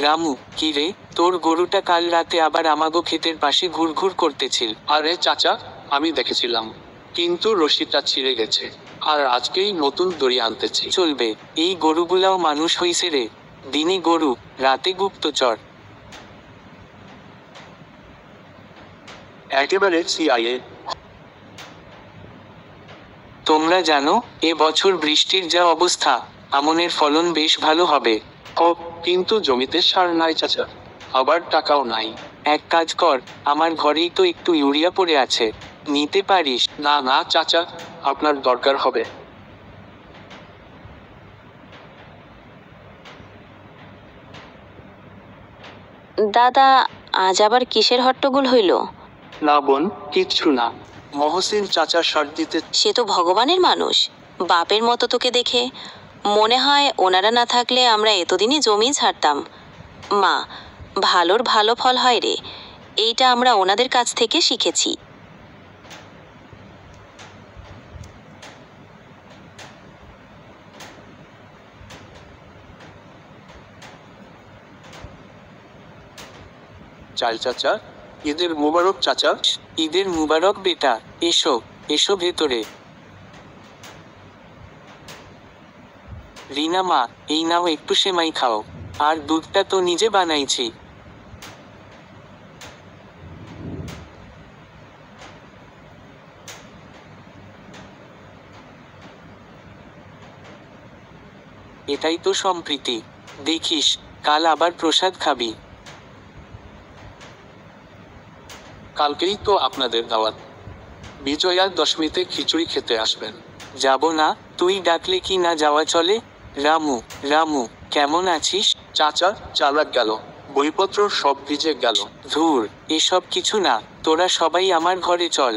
রামু, কি রে, তোর গরুটা কাল রাতে আবার আমাগো ক্ষেতের পাশে ঘুরঘুর করতেছিল। আরে চাচা, আমি দেখেছিলাম, কিন্তু রশিটা ছিঁড়ে গেছে, আর আজকেই নতুন দড়ি আনতেছি। চলবে, এই গরুগুলাও মানুষ হইছে রে। দিনে গরু, রাতে গুপ্তচর। একেবারে সিআইএ। তোমরা জানো, এ বছর বৃষ্টির যা অবস্থা, আমনের ফলন বেশ ভালো হবে। ও, কিন্তু জমিতে সার নাই চাচা, আবার টাকাও নাই। এক কাজ কর, আমার ঘরেই তো একটু ইউরিয়া পড়ে আছে, নিতে পারিস। না না চাচা, আপনার দরকার হবে। দাদা, আজ আবার কিসের হট্টগোল হইল? না বোন, কিচ্ছু না। মহসিন চাচা সার দিতে। সে তো ভগবানের মানুষ, বাপের মতো তোকে দেখে। মনে হয় ওনারা না থাকলে আমরা এতদিনই জমি ছাড়তাম। মা, ভালোর ভালো ফল হয় রে, এইটা আমরা ওনাদের কাছ থেকে শিখেছি। চাল চাচা, ঈদের মুবারক চাচা। ঈদের মুবারক বেটা, এসো, এসো ভেতরে। রিনা মা, এই নাও একটু সেমাই খাও, আর দুধটা তো নিজে বানাইছি। এটাই তো সম্প্রীতি। দেখিস, কাল আবার প্রসাদ খাবি। কালকেই তো আপনাদের দাওয়াত, বিজয়া দশমীতে খিচুড়ি খেতে আসবেন। যাব না, তুই ডাকলে কি না যাওয়া চলে? রামু, রামু, কেমন আছিস? চাচা, চালাক গেল, বইপত্র সব ভিজে গেল। ধুর, এসব কিছু না, তোরা সবাই আমার ঘরে চল।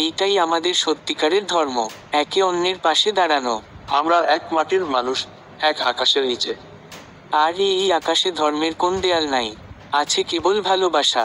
এইটাই আমাদের সত্যিকারের ধর্ম, একে অন্যের পাশে দাঁড়ানো। আমরা এক মাটির মানুষ, এক আকাশের নিচে। আর এই আকাশে ধর্মের কোন দেয়াল নাই, আছে কেবল ভালোবাসা।